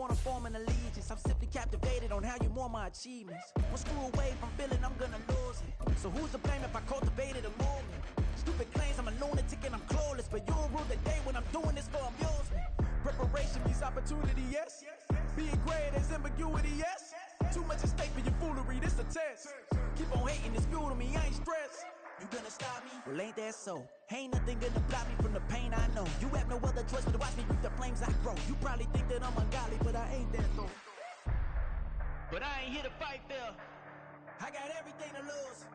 want to form an allegiance. I'm simply captivated on how you more my achievements. One screw away from feeling I'm gonna lose it. So who's to blame if I cultivated a movement? Stupid claims I'm a lunatic and I'm clueless, but you'll rule the day when I'm doing this for amusement. Preparation means opportunity, yes. Being great is ambiguity, yes. Too much at stake for your foolery, this a test. Keep on hating, it's fuel to me, I ain't stressed. You gonna stop me? Well, ain't that so? Ain't nothing gonna block me from the pain I know. You have no other choice but to watch me reap the flames I grow. You probably think that I'm ungodly, but I ain't that though. But I ain't here to fight there. I got everything to lose.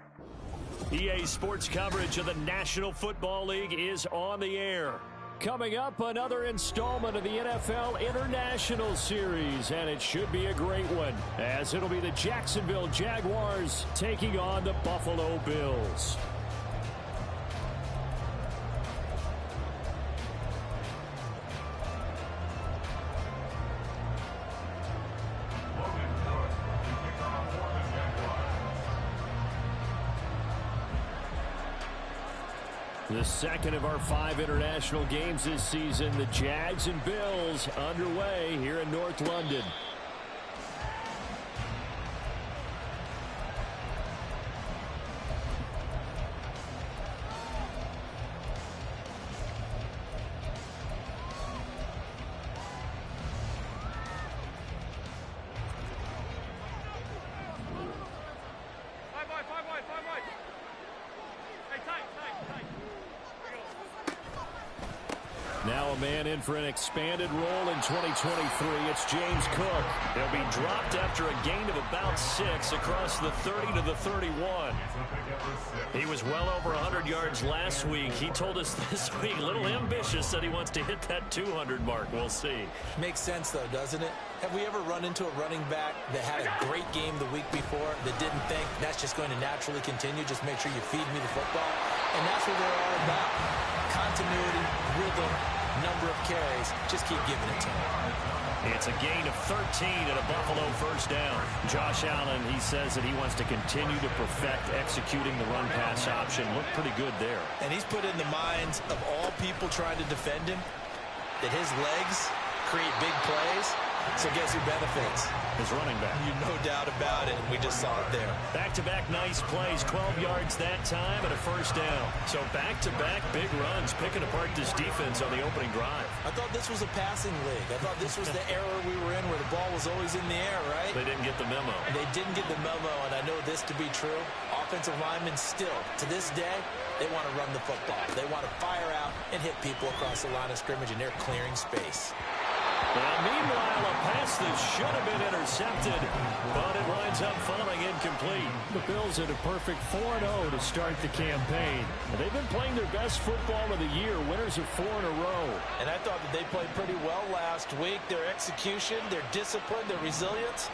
EA Sports coverage of the National Football League is on the air. Coming up, another installment of the NFL International Series, and it should be a great one, as it'll be the Jacksonville Jaguars taking on the Buffalo Bills. The second of our 5 international games this season, the Jags and Bills underway here in North London. Now a man in for an expanded role in 2023. It's James Cook. He'll be dropped after a gain of about 6 across the 30 to the 31. He was well over 100 yards last week. He told us this week, a little ambitious, that he wants to hit that 200 mark. We'll see. Makes sense, though, doesn't it? Have we ever run into a running back that had a great game the week before that didn't think that's just going to naturally continue? Just make sure you feed me the football. And that's what they're all about. Continuity, rhythm, number of carries. Just keep giving it to him. It's a gain of 13 and a Buffalo first down. Josh Allen, he says that he wants to continue to perfect executing the run-pass option. Looked pretty good there. And he's put in the minds of all people trying to defend him that his legs create big plays. So guess who benefits? His running back. You no doubt about it, and we just saw it there. Back-to-back nice plays, 12 yards that time and a first down. So back-to-back big runs, picking apart this defense on the opening drive. I thought this was a passing league. I thought this was the era we were in where the ball was always in the air, right? They didn't get the memo. They didn't get the memo, and I know this to be true. Offensive linemen still, to this day, they want to run the football. They want to fire out and hit people across the line of scrimmage, and they're clearing space. Well, meanwhile, a pass that should have been intercepted, but it winds up falling incomplete. The Bills had a perfect 4-0 to start the campaign. They've been playing their best football of the year, winners of 4 in a row. And I thought that they played pretty well last week. Their execution, their discipline, their resilience,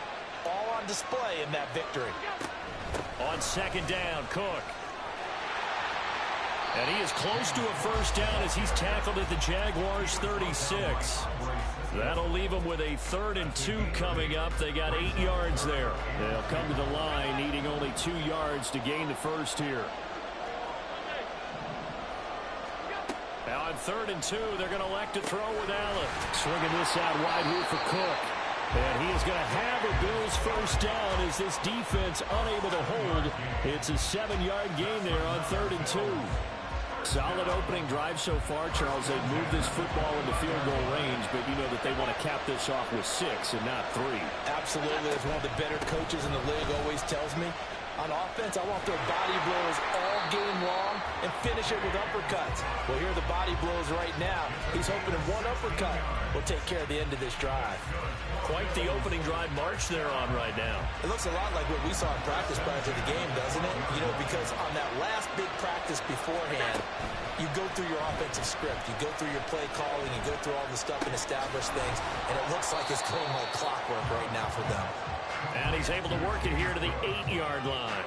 all on display in that victory. On second down, Cook. And he is close to a first down as he's tackled at the Jaguars' 36. That'll leave them with a 3rd and 2 coming up. They got 8 yards there. They'll come to the line needing only 2 yards to gain the first here. Now on 3rd and 2, they're going to elect to throw with Allen. Swinging this out wide here for Cook. And he is going to have a Bills first down as this defense unable to hold. It's a 7-yard gain there on 3rd and 2. Solid opening drive so far, Charles. They've moved this football into field goal range, but you know that they want to cap this off with 6 and not 3. Absolutely. As one of the better coaches in the league always tells me, on offense, I want their body blows all game long and finish it with uppercuts. Well, here are the body blows right now. He's hoping that one uppercut will take care of the end of this drive. Quite the opening drive march they're on right now. It looks a lot like what we saw in practice prior to the game, doesn't it? You know, because on that last big practice beforehand, you go through your offensive script. You go through your play calling. You go through all the stuff and establish things. And it looks like it's going like clockwork right now for them. And he's able to work it here to the 8-yard line.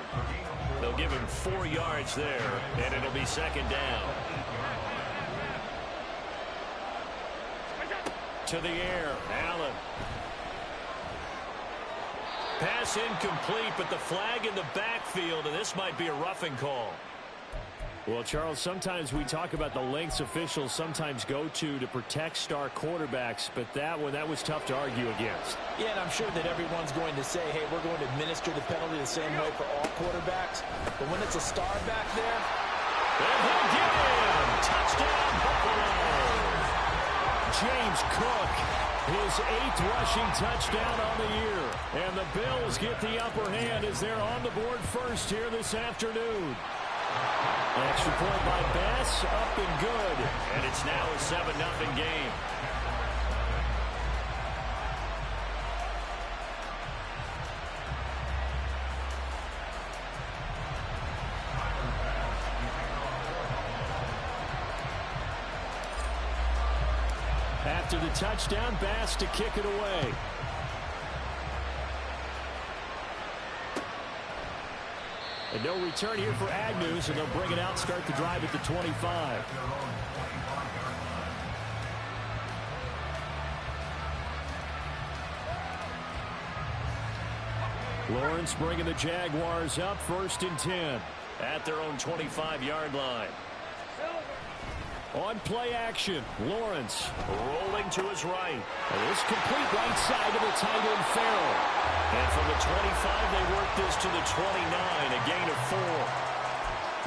They'll give him 4 yards there, and it'll be second down. To the air, Allen. Pass incomplete, but the flag in the backfield, and this might be a roughing call. Well, Charles, sometimes we talk about the lengths officials sometimes go to protect star quarterbacks, but that was tough to argue against. Yeah, and I'm sure that everyone's going to say, hey, we're going to administer the penalty the same way for all quarterbacks. But when it's a star back there, and he'll get in! Touchdown, Buffalo! James Cook, his 8th rushing touchdown on the year. And the Bills get the upper hand as they're on the board first here this afternoon. Extra point by Bass, up and good. And it's now a 7-0 game. After the touchdown, Bass to kick it away. And no return here for Agnew, so they'll bring it out, start the drive at the 25. Lawrence bringing the Jaguars up, 1st and 10 at their own 25-yard line. On play action, Lawrence rolling to his right. And this complete right side to the tight end Farrell. And from the 25, they work this to the 29, a gain of 4.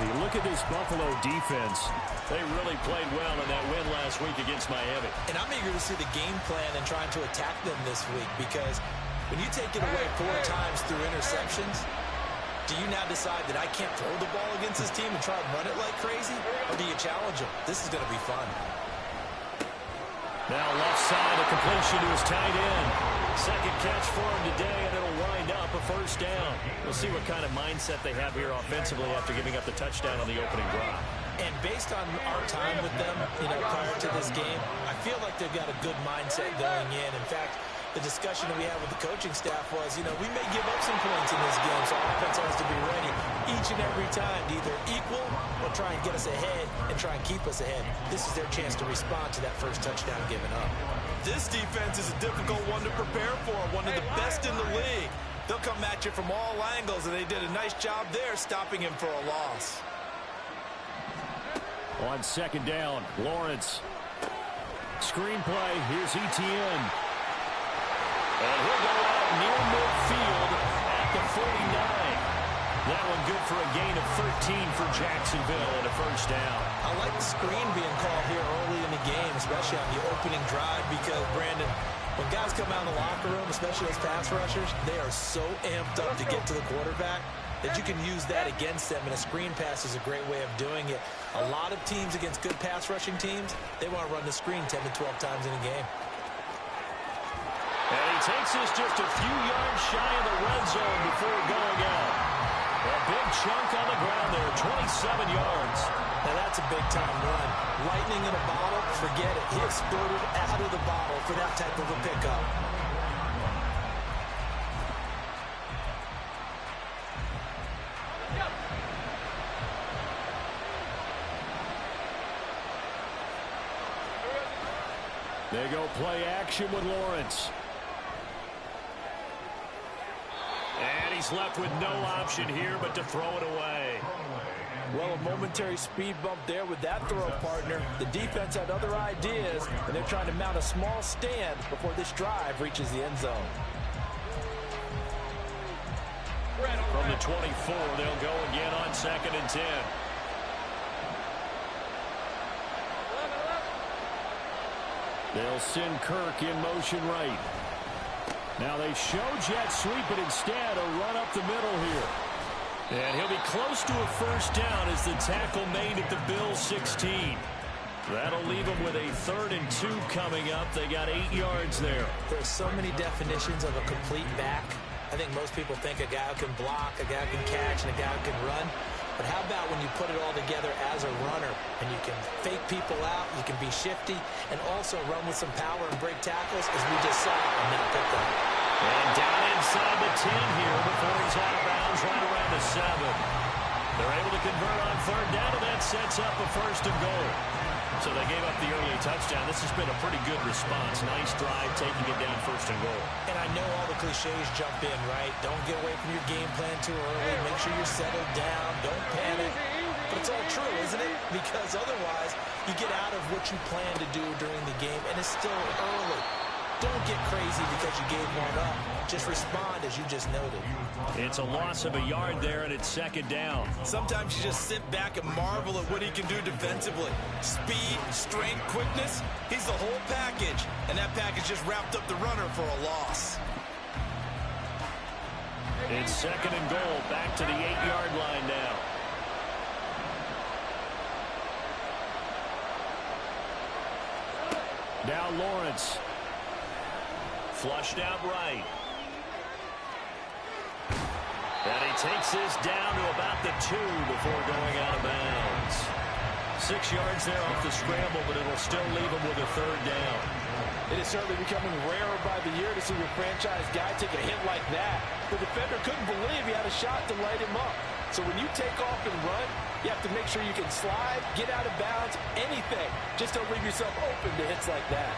You look at this Buffalo defense. They really played well in that win last week against Miami. And I'm eager to see the game plan and trying to attack them this week, because when you take it away 4 times through interceptions, do you now decide that I can't throw the ball against this team and try and run it like crazy? Or do you challenge them? This is going to be fun. Now left side, a completion to his tight end. Second catch for him today, and it'll wind up a 1st down. We'll see what kind of mindset they have here offensively after giving up the touchdown on the opening drive. And based on our time with them, prior to this game, I feel like they've got a good mindset going in. In fact, the discussion that we had with the coaching staff was, we may give up some points in this game, so our offense has to be ready each and every time to either equal or try and get us ahead and try and keep us ahead. This is their chance to respond to that first touchdown given up. This defense is a difficult one to prepare for, one of the best in the league. They'll come at you from all angles, and they did a nice job there stopping him for a loss. On 2nd down, Lawrence. Screenplay, here's Etienne. And he'll go out near midfield at the 49. That one good for a gain of 13 for Jacksonville and a 1st down. I like the screen being called here early in the game, especially on the opening drive, because, Brandon, when guys come out of the locker room, especially those pass rushers, they are so amped up to get to the quarterback that you can use that against them, and a screen pass is a great way of doing it. A lot of teams against good pass rushing teams, they want to run the screen 10 to 12 times in a game. And he takes this just a few yards shy of the red zone before going out. A big chunk on the ground there, 27 yards. Now that's a big-time run. Lightning in a bottle, forget it. He exploded out of the bottle for that type of a pickup. They go play action with Lawrence. And he's left with no option here but to throw it away. Well, a momentary speed bump there with that throw, partner. The defense had other ideas, and they're trying to mount a small stand before this drive reaches the end zone. From the 24, they'll go again on 2nd and 10. They'll send Kirk in motion right. Now they show jet sweep, but instead a run up the middle here. And he'll be close to a 1st down as the tackle made at the Bills 16. That'll leave them with a 3rd and 2 coming up. They got 8 yards there. There's so many definitions of a complete back. I think most people think a guy who can block, a guy who can catch, and a guy who can run. But how about when you put it all together as a runner, and you can fake people out, you can be shifty, and also run with some power and break tackles, as we just saw on that pickup. And down inside the 10 here before he's out of bounds, right around the 7. They're able to convert on 3rd down, and that sets up a 1st and goal. So they gave up the early touchdown. This has been a pretty good response. Nice drive, taking it down 1st and goal. And I know all the cliches jump in, right? Don't get away from your game plan too early. Make sure you're settled down. Don't panic. But it's all true, isn't it? Because otherwise, you get out of what you plan to do during the game, and it's still early. Don't get crazy because you gave one up. Just respond as you just noted. It's a loss of a yard there, and it's second down. Sometimes you just sit back and marvel at what he can do defensively. Speed, strength, quickness, he's the whole package. And that package just wrapped up the runner for a loss. It's second and goal, back to the 8-yard line now. Now Lawrence. Flushed out right. And he takes this down to about the 2 before going out of bounds. 6 yards there off the scramble, but it'll still leave him with a third down. It is certainly becoming rarer by the year to see your franchise guy take a hit like that. The defender couldn't believe he had a shot to light him up. So when you take off and run, you have to make sure you can slide, get out of bounds, anything. Just don't leave yourself open to hits like that.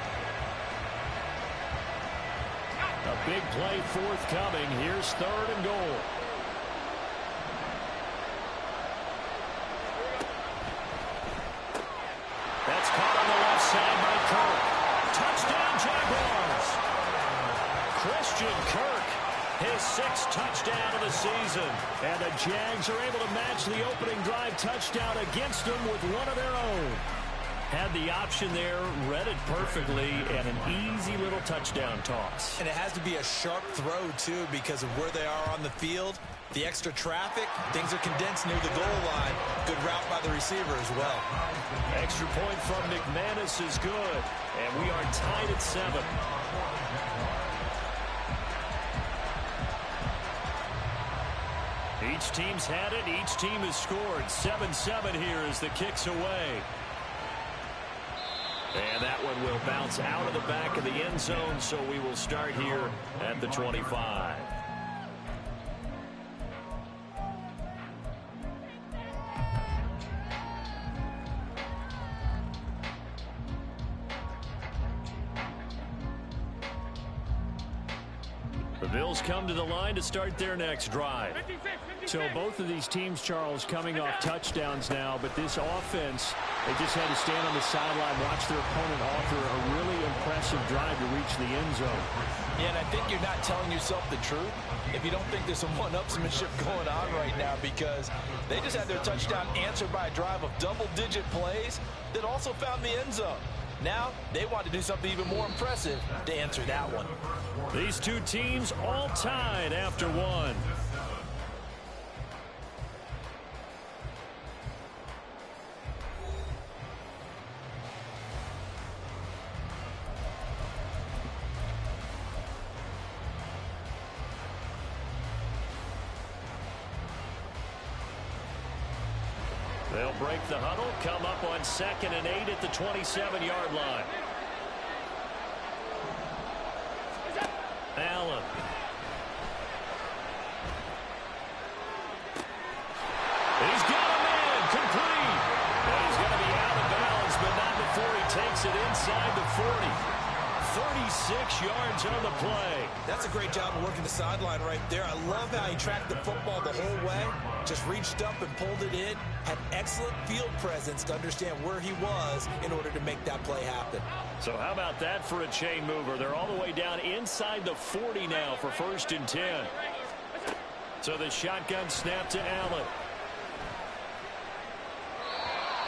A big play forthcoming. Here's third and goal. That's caught on the left side by Kirk. Touchdown, Jaguars. Christian Kirk, his 6th touchdown of the season. And the Jags are able to match the opening drive touchdown against them with one of their own. Had the option there, read it perfectly, and an easy little touchdown toss. And it has to be a sharp throw, too, because of where they are on the field. The extra traffic, things are condensed near the goal line. Good route by the receiver as well. Extra point from McManus is good, and we are tied at 7. Each team's had it. Each team has scored. 7-7 here as the kick's away. And that one will bounce out of the back of the end zone, so we will start here at the 25. The Bills come to the line to start their next drive. So both of these teams, Charles, coming off touchdowns now, but this offense, they just had to stand on the sideline, watch their opponent offer a really impressive drive to reach the end zone. Yeah, and I think you're not telling yourself the truth if you don't think there's some one-upsmanship going on right now, because they just had their touchdown answered by a drive of double-digit plays that also found the end zone. Now, they want to do something even more impressive to answer that one. These two teams all tied after one. They'll break the huddle, come up on 2nd and 8 at the 27-yard line. Allen. He's got a man, complete. And he's going to be out of bounds, but not before he takes it inside the 40. 36 yards on the play. That's a great job of working the sideline right there. I love how he tracked the football the whole way. Just reached up and pulled it in. Had excellent field presence to understand where he was in order to make that play happen. So how about that for a chain mover? They're all the way down inside the 40 now for 1st and 10. So the shotgun snap to Allen.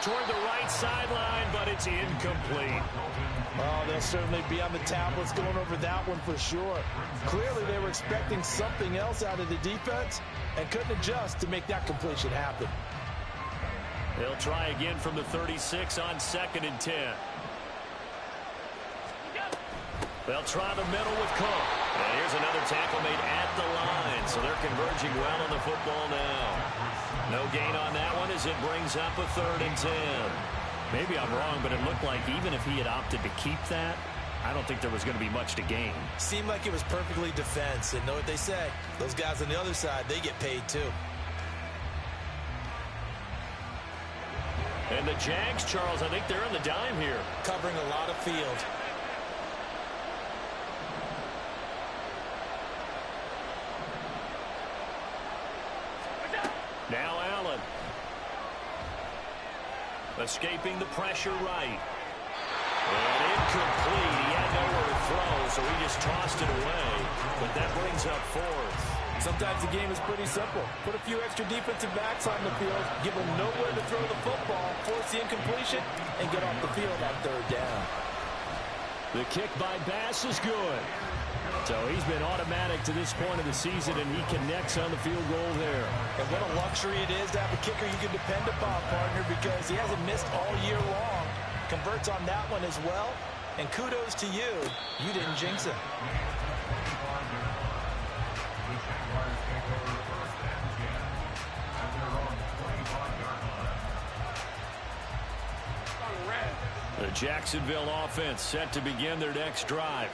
Toward the right sideline, but it's incomplete. Oh, they'll certainly be on the tablets going over that one for sure. Clearly, they were expecting something else out of the defense and couldn't adjust to make that completion happen. They'll try again from the 36 on 2nd and 10. They'll try the middle with Cook. And here's another tackle made at the line, so they're converging well on the football now. No gain on that one as it brings up a 3rd and 10. Maybe I'm wrong, but it looked like even if he had opted to keep that, I don't think there was going to be much to gain. Seemed like it was perfectly defense. And know what they say? Those guys on the other side, they get paid too. And the Jags, Charles, I think they're on the dime here. Covering a lot of field. Now Allen. Escaping the pressure right. And incomplete. He had nowhere to throw, so he just tossed it away. But that brings up fourth. Sometimes the game is pretty simple. Put a few extra defensive backs on the field, give them nowhere to throw the football, force the incompletion, and get off the field on third down. The kick by Bass is good. So he's been automatic to this point of the season, and he connects on the field goal there. And what a luxury it is to have a kicker you can depend upon, partner, because he hasn't missed all year long. Converts on that one as well. And kudos to you. You didn't jinx him. The Jacksonville offense set to begin their next drive.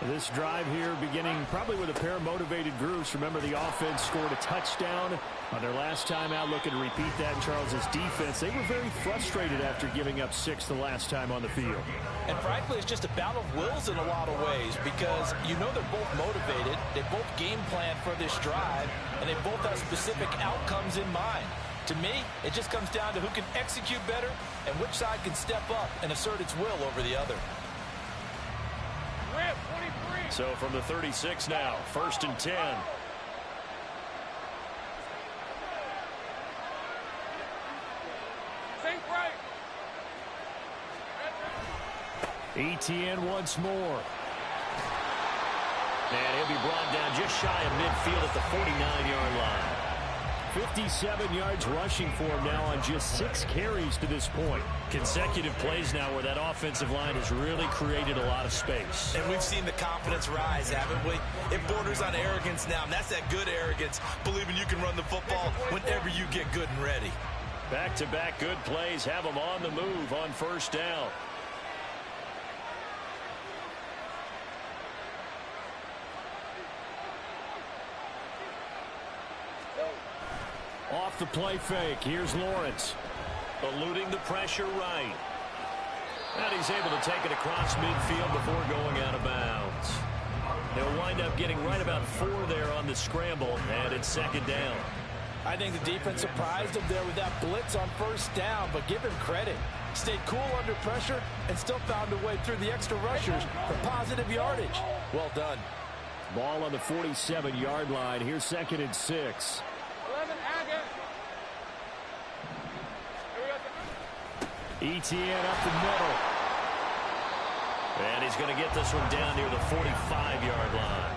This drive here beginning probably with a pair of motivated groups. Remember, the offense scored a touchdown on their last time out. Looking to repeat that in Charles's defense. They were very frustrated after giving up 6 the last time on the field. And frankly, it's just a battle of wills in a lot of ways, because you know they're both motivated. They both game plan for this drive, and they both have specific outcomes in mind. To me, it just comes down to who can execute better and which side can step up and assert its will over the other. So from the 36 now, 1st and 10. ETN once more. And he'll be brought down just shy of midfield at the 49-yard line. 57 yards rushing for him now on just 6 carries to this point. Consecutive plays now where that offensive line has really created a lot of space. And we've seen the confidence rise, haven't we? It borders on arrogance now, and that's that good arrogance, believing you can run the football whenever you get good and ready. Back-to-back good plays have them on the move on 1st down. Off the play fake, here's Lawrence. Eluding the pressure right. And he's able to take it across midfield before going out of bounds. They'll wind up getting right about 4 there on the scramble, and it's 2nd down. I think the defense surprised him there with that blitz on 1st down, but give him credit. Stayed cool under pressure and still found a way through the extra rushers for positive yardage. Well done. Ball on the 47-yard line. Here's 2nd and 6. ETN up the middle. And he's going to get this one down near the 45-yard line.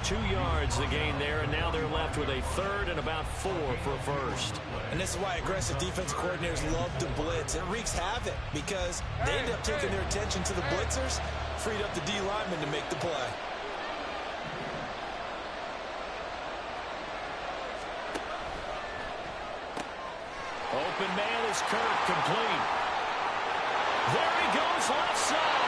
2 yards the gain there, and now they're left with a 3rd and about 4 for a first. And this is why aggressive defense coordinators love to blitz. It wreaks havoc because they end up taking their attention to the blitzers, freed up the D lineman to make the play. Open man is Kirk, complete. There he goes left side.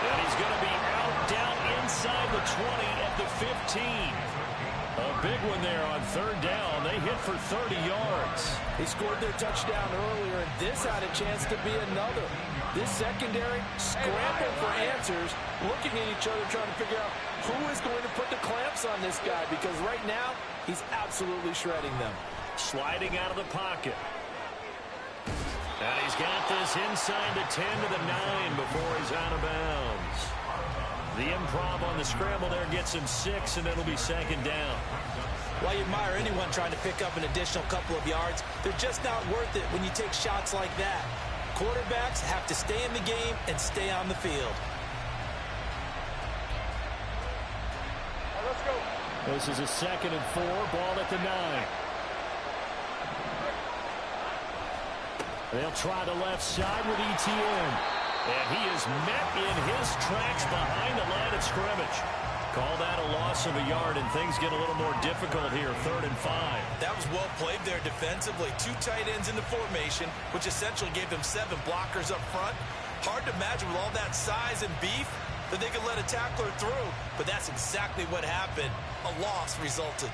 And he's going to be out down inside the 20 at the 15. A big one there on 3rd down. They hit for 30 yards. They scored their touchdown earlier, and this had a chance to be another. This secondary scrambled for answers, looking at each other, trying to figure out who is going to put the clamps on this guy, because right now he's absolutely shredding them. Sliding out of the pocket. And he's got this inside the 10 to the 9 before he's out of bounds. The improv on the scramble there gets him 6, and it'll be 2nd down. While you admire anyone trying to pick up an additional couple of yards, they're just not worth it when you take shots like that. Quarterbacks have to stay in the game and stay on the field. Let's go. This is a 2nd and 4, ball at the 9. They'll try the left side with ETN. And he is met in his tracks behind the line of scrimmage. Call that a loss of a yard, and things get a little more difficult here, 3rd and 5. That was well played there defensively. 2 tight ends in the formation, which essentially gave them 7 blockers up front. Hard to imagine with all that size and beef that they could let a tackler through, but that's exactly what happened. A loss resulted.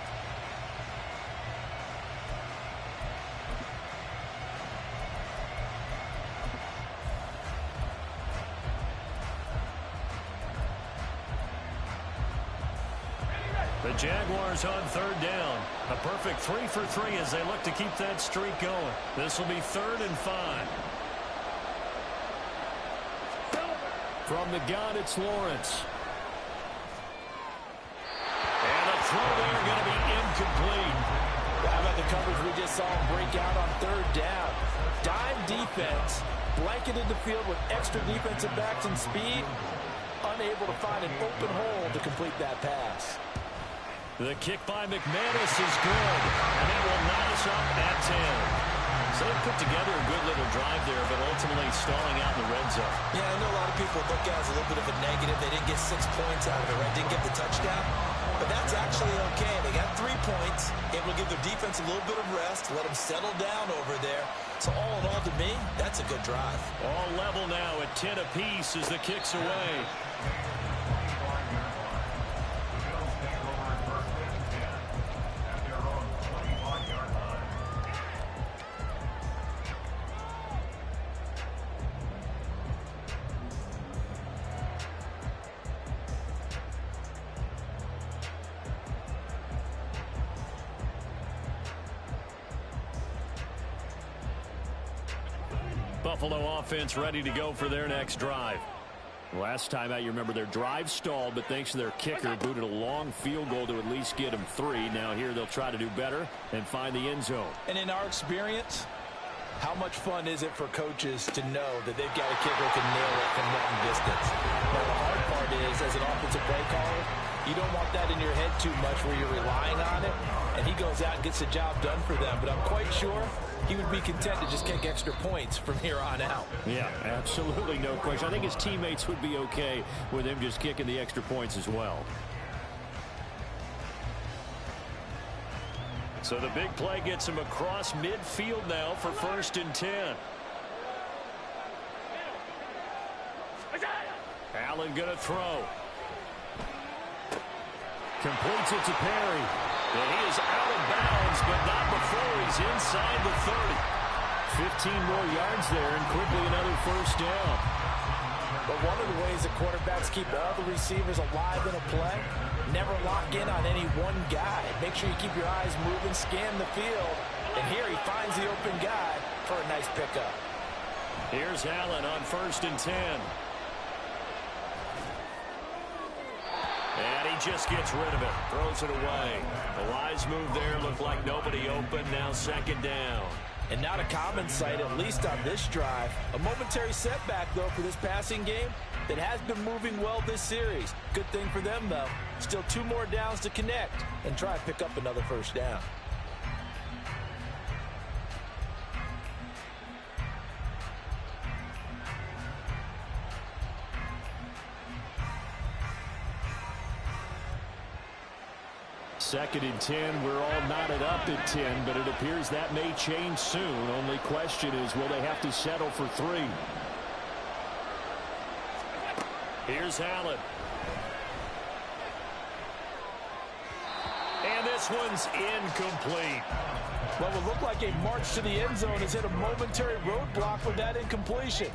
The Jaguars on 3rd down. A perfect 3 for 3 as they look to keep that streak going. This will be 3rd and 5. From the gun, it's Lawrence. And the throw there going to be incomplete. How about the coverage we just saw him break out on third down? Dime defense, blanketed the field with extra defensive backs and speed, unable to find an open hole to complete that pass. The kick by McManus is good, and that will knot us up at 10. So they put together a good little drive there, but ultimately stalling out in the red zone. Yeah, I know a lot of people look at it as a little bit of a negative. They didn't get 6 points out of it, right? Didn't get the touchdown. But that's actually okay. They got 3 points. It will give their defense a little bit of rest, let them settle down over there. So all in all, to me, that's a good drive. All level now at 10 apiece as the kick's away. Buffalo offense ready to go for their next drive. Last time out, you remember their drive stalled, but thanks to their kicker, booted a long field goal to at least get them 3. Now here they'll try to do better and find the end zone. And in our experience, how much fun is it for coaches to know that they've got a kicker who can nail it from long distance? Now, the hard part is, as an offensive play caller, you don't want that in your head too much where you're relying on it, and he goes out and gets the job done for them. But I'm quite sure he would be content to just kick extra points from here on out. Yeah, absolutely no question. I think his teammates would be okay with him just kicking the extra points as well. So the big play gets him across midfield now for 1st and 10. Allen going to throw. Completes it to Perry. And he is out of bounds, but not before he's inside the 30. 15 more yards there, and quickly another 1st down. But one of the ways that quarterbacks keep all the receivers alive in a play, never lock in on any one guy. Make sure you keep your eyes moving, scan the field, and here he finds the open guy for a nice pickup. Here's Allen on 1st and 10. And he just gets rid of it. Throws it away. The wise move there. Looked like nobody open. Now 2nd down. And not a common sight, at least on this drive. A momentary setback, though, for this passing game that has been moving well this series. Good thing for them, though. Still 2 more downs to connect and try to pick up another 1st down. Second and 10. We're all knotted up at 10, but it appears that may change soon. Only question is, will they have to settle for 3? Here's Allen. And this one's incomplete. What would look like a march to the end zone has hit a momentary roadblock with that incompletion.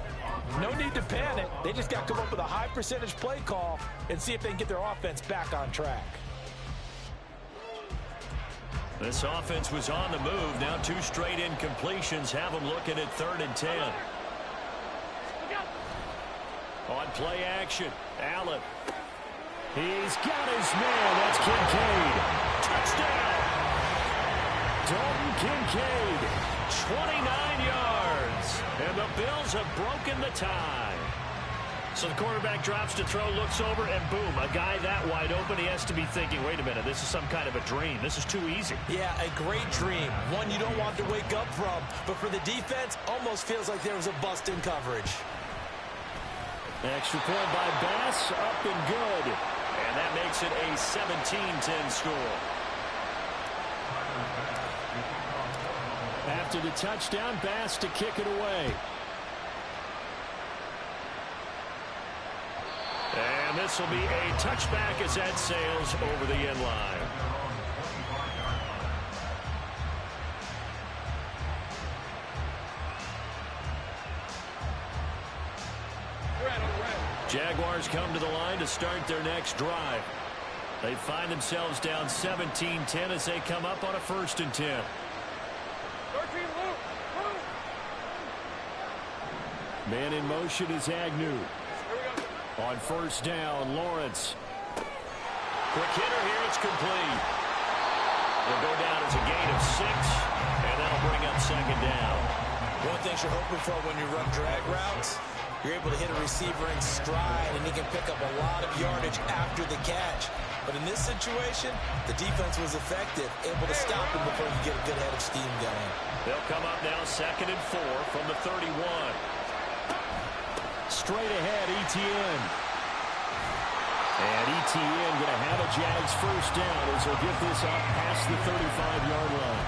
No need to panic. They just got to come up with a high percentage play call and see if they can get their offense back on track. This offense was on the move. Now 2 straight incompletions have them looking at 3rd and 10. On play action, Allen. He's got his man. That's Kincaid. Touchdown. Dalton Kincaid. 29 yards. And the Bills have broken the tie. So the quarterback drops to throw, looks over, and boom, a guy that wide open, he has to be thinking, wait a minute, this is some kind of a dream. This is too easy. Yeah, a great dream. One you don't want to wake up from. But for the defense, almost feels like there was a bust in coverage. Extra point by Bass, up and good. And that makes it a 17-10 score. After the touchdown, Bass to kick it away. And this will be a touchback as that sails over the end line. Jaguars come to the line to start their next drive. They find themselves down 17-10 as they come up on a 1st and 10. Man in motion is Agnew. On first down, Lawrence. Quick hitter here, it's complete. Will go down as a gain of 6, and that'll bring up second down. One of the things you're hoping for when you run drag routes, you're able to hit a receiver in stride, and he can pick up a lot of yardage after the catch. But in this situation, the defense was effective, able to stop him before you get a good head of steam going. They'll come up now 2nd and 4 from the 31. Straight ahead, Etienne. And Etienne going to have a Jags first down as he'll get this up past the 35-yard line.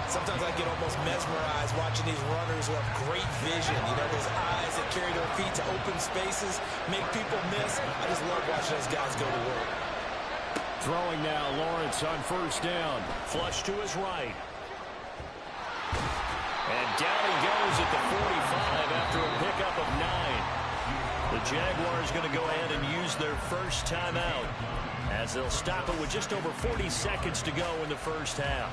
Sometimes I get almost mesmerized watching these runners who have great vision. You know, those eyes that carry their feet to open spaces, make people miss. I just love watching those guys go to work. Throwing now, Lawrence on first down. Flush to his right. And down he goes at the 45 after a pickup of 9. The Jaguars going to go ahead and use their first timeout as they'll stop it with just over 40 seconds to go in the first half.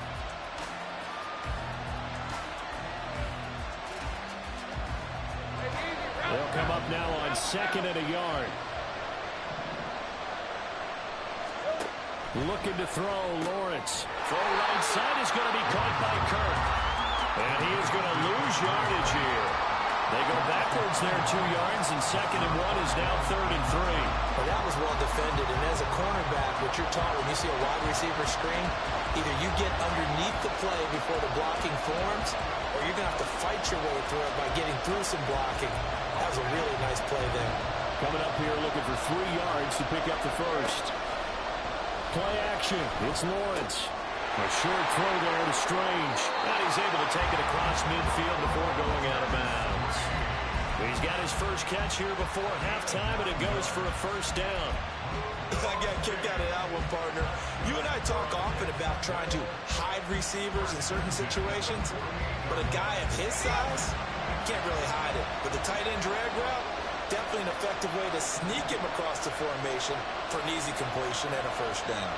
They'll come up now on 2nd and a yard. Looking to throw, Lawrence. Throw right side is going to be caught by Kirk. And he is going to lose yardage here. They go backwards there 2 yards, and 2nd and 1 is now 3rd and 3. Well, that was well defended, and as a cornerback, what you're taught when you see a wide receiver screen, either you get underneath the play before the blocking forms, or you're going to have to fight your way through it by getting through some blocking. That was a really nice play there. Coming up here looking for 3 yards to pick up the first. Play action. It's Lawrence. A short throw there to Strange. And he's able to take it across midfield before going out of bounds. He's got his first catch here before halftime, and it goes for a first down. I got kicked out of that one, partner. You and I talk often about trying to hide receivers in certain situations, but a guy of his size can't really hide it. With the tight end drag route, definitely an effective way to sneak him across the formation for an easy completion and a first down.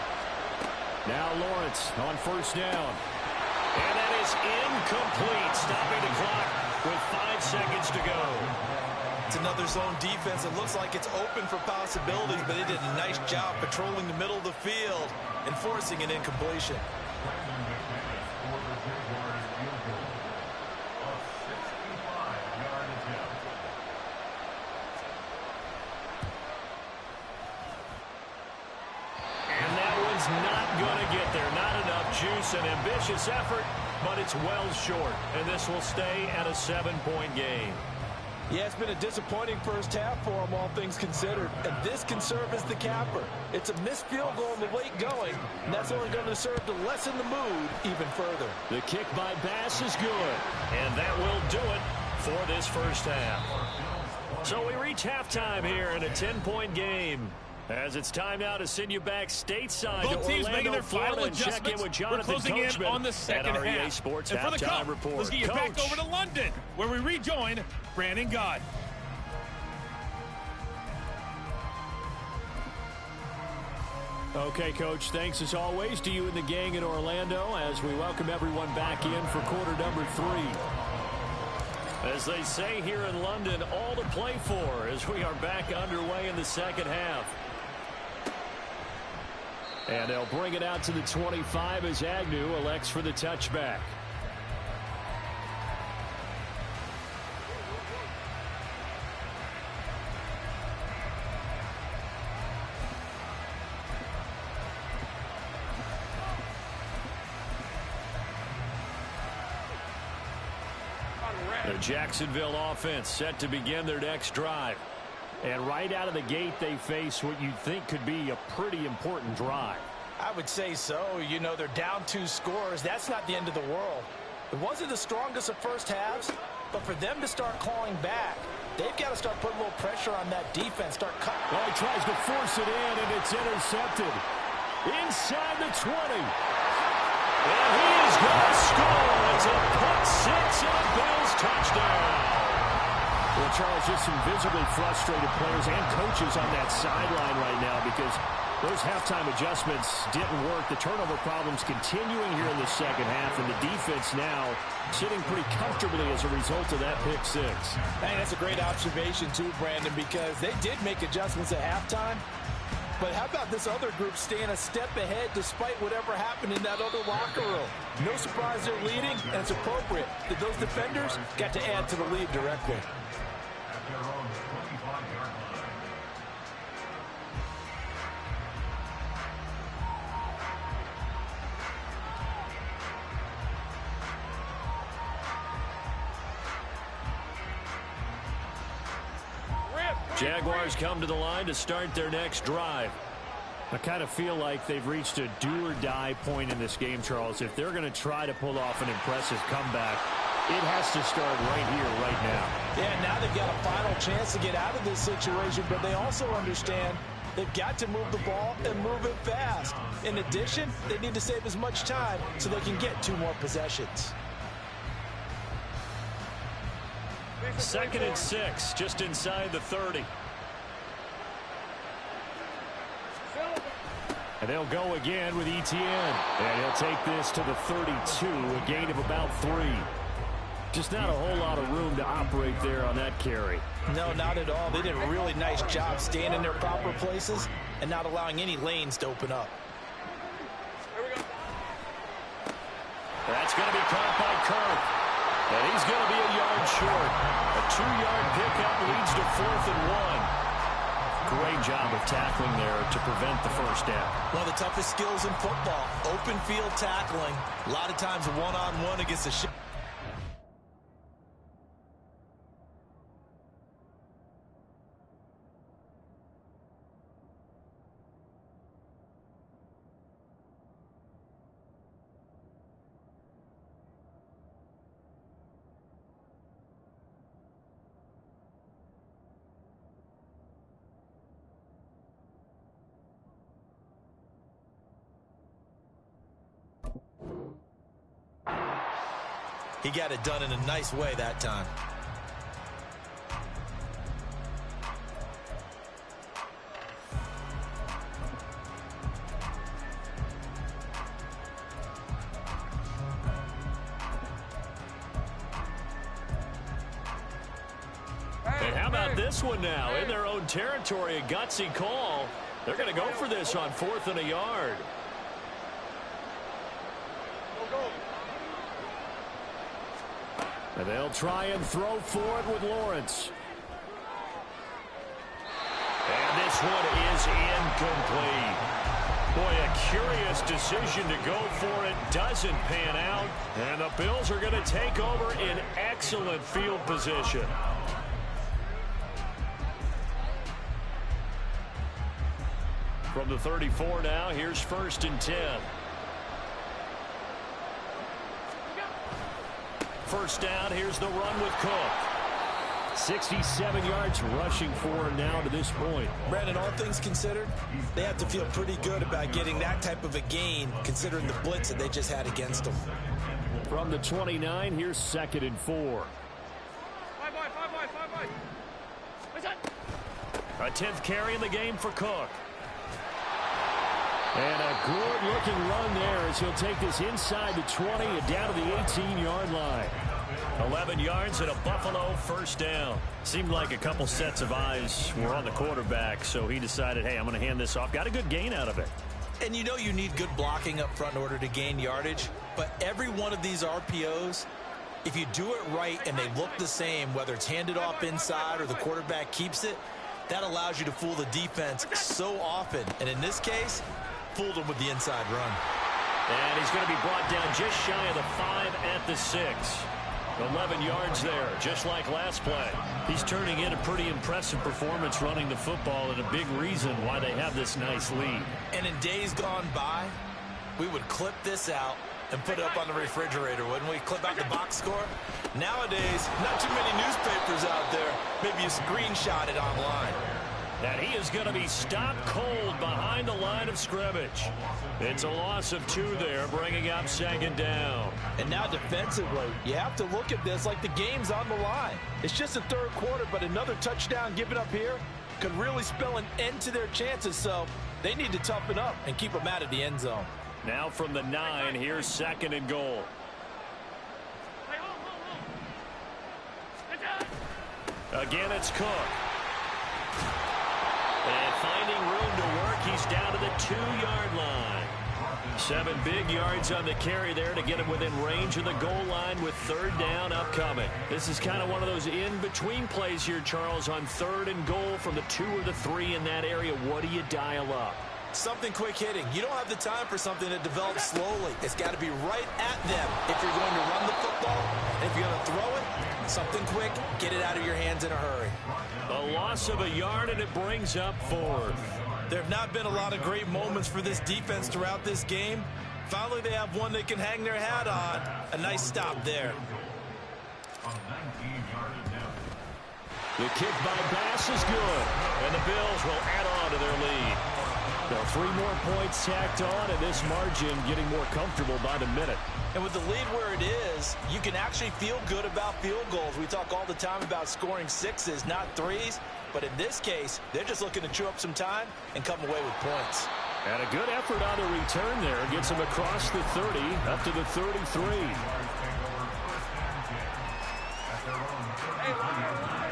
Now Lawrence on first down. And that is incomplete, stopping the clock with 5 seconds to go. It's another zone defense. It looks like it's open for possibilities, but it did a nice job patrolling the middle of the field and forcing an incompletion. Not going to get there. Not enough juice. An ambitious effort, but it's well short. And this will stay at a 7-point game. Yeah, it's been a disappointing first half for them, all things considered. And this can serve as the capper. It's a missed field goal in the late going, and that's only going to serve to lessen the mood even further. The kick by Bass is good. And that will do it for this first half. So we reach halftime here in a 10-point game. As it's time now to send you back stateside to teams Orlando, making their Florida, final and check in with Jonathan We're closing in on the second at REA half. Sports and for the Halftime cup, Report. let's get you Coach. back over to London, where we rejoin Brandon Gott. Okay, Coach, thanks as always to you and the gang in Orlando as we welcome everyone back in for quarter number 3. As they say here in London, all to play for as we are back underway in the second half. And they'll bring it out to the 25 as Agnew elects for the touchback. The Jacksonville offense set to begin their next drive. And right out of the gate, they face what you'd think could be a pretty important drive. I would say so. You know, they're down 2 scores. That's not the end of the world. It wasn't the strongest of first halves, but for them to start clawing back, they've got to start putting a little pressure on that defense, start cutting. Well, he tries to force it in, and it's intercepted. Inside the 20. And he is going to score. It's a pick 6 and a Bills touchdown. Well, Charles, just some visibly frustrated players and coaches on that sideline right now because Those halftime adjustments didn't work. The turnover problems continuing here in the second half, and the defense now sitting pretty comfortably as a result of that pick six. I think that's a great observation too, Brandon, because they did make adjustments at halftime. But how about this other group staying a step ahead despite whatever happened in that other locker room? No surprise they're leading, and it's appropriate that those defenders got to add to the lead directly. Jaguars come to the line to start their next drive. I kind of feel like they've reached a do-or-die point in this game, Charles. If they're going to try to pull off an impressive comeback, it has to start right here, right now. Yeah, now they've got a final chance to get out of this situation, but they also understand they've got to move the ball and move it fast. In addition, they need to save as much time so they can get 2 more possessions. 2nd and 6, just inside the 30. And they'll go again with Etienne. And he'll take this to the 32, a gain of about 3. Just not a whole lot of room to operate there on that carry. No, not at all. They did a really nice job staying in their proper places and not allowing any lanes to open up. That's going to be caught by Kirk. And he's going to be a yard short. A 2-yard pickup leads to 4th and 1. Great job of tackling there to prevent the first down. One of the toughest skills in football, open field tackling. A lot of times one-on-one against a ship. He got it done in a nice way that time. And how about this one now? In their own territory, a gutsy call. They're going to go for this on 4th and a yard. And they'll try and throw for it with Lawrence. And this one is incomplete. Boy, a curious decision to go for it. Doesn't pan out. And the Bills are going to take over in excellent field position. From the 34 now, here's 1st and 10. First down, here's the run with Cook. 67 yards rushing for now to this point. Brandon, all things considered, they have to feel pretty good about getting that type of a gain, considering the blitz that they just had against them. From the 29, here's 2nd and 4. A 10th carry in the game for Cook. And a good-looking run there as he'll take this inside the 20 and down to the 18-yard line. 11 yards and a Buffalo first down. Seemed like a couple sets of eyes were on the quarterback, so he decided, hey, I'm going to hand this off. Got a good gain out of it. And you know you need good blocking up front in order to gain yardage, but every one of these RPOs, if you do it right and they look the same, whether it's handed off inside or the quarterback keeps it, that allows you to fool the defense so often. And in this case, fooled him with the inside run. And he's going to be brought down just shy of the 5 at the 6. 11 yards there, just like last play. He's turning in a pretty impressive performance running the football, and a big reason why they have this nice lead. And in days gone by, we would clip this out and put it up on the refrigerator, wouldn't we? Clip out the box score. Nowadays, not too many newspapers out there. Maybe you screenshot it online. And he is going to be stopped cold behind the line of scrimmage. It's a loss of 2 there, bringing up 2nd down. And now defensively, you have to look at this like the game's on the line. It's just the 3rd quarter, but another touchdown given up here, could really spell an end to their chances, so they need to toughen up and keep them out of the end zone. Now from the 9, here's 2nd and goal. Again, it's Cook. And finding room to work, he's down to the 2-yard line. 7 big yards on the carry there to get him within range of the goal line with 3rd down upcoming. This is kind of one of those in-between plays here, Charles, on 3rd and goal from the 2 or the 3 in that area. What do you dial up? Something quick hitting. You don't have the time for something that develops slowly. It's got to be right at them if you're going to run the football. And if you're going to throw it, something quick, get it out of your hands in a hurry. A loss of a yard, and it brings up 4th. There have not been a lot of great moments for this defense throughout this game. Finally, they have one they can hang their hat on. A nice stop there. The kick by Bass is good, and the Bills will add on to their lead. Now 3 more points tacked on, and this margin getting more comfortable by the minute. And with the lead where it is, you can actually feel good about field goals. We talk all the time about scoring 6s, not 3s. But in this case, they're just looking to chew up some time and come away with points. And a good effort on the return there. Gets him across the 30, up to the 33.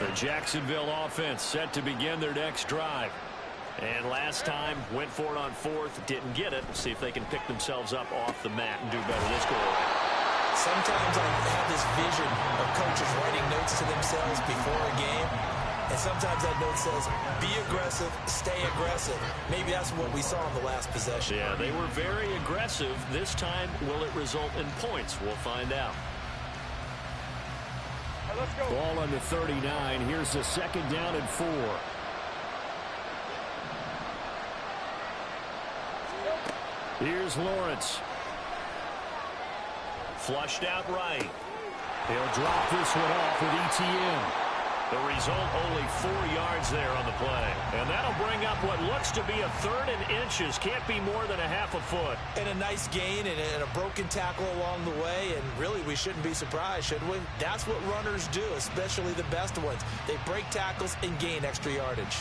The Jacksonville offense set to begin their next drive. And last time, went for it on 4th, didn't get it. See if they can pick themselves up off the mat and do better this go around. Sometimes I have this vision of coaches writing notes to themselves before a game. And sometimes that note says, be aggressive, stay aggressive. Maybe that's what we saw in the last possession. Yeah, they were very aggressive. This time, will it result in points? We'll find out. Right, let's go. Ball on the 39. Here's the 2nd down and 4. Here's Lawrence. Flushed out right. He'll drop this one off with ETN. The result, only 4 yards there on the play. And that'll bring up what looks to be a 3rd and inches. Can't be more than a half a foot. And a nice gain and a broken tackle along the way. And really, we shouldn't be surprised, should we? That's what runners do, especially the best ones. They break tackles and gain extra yardage.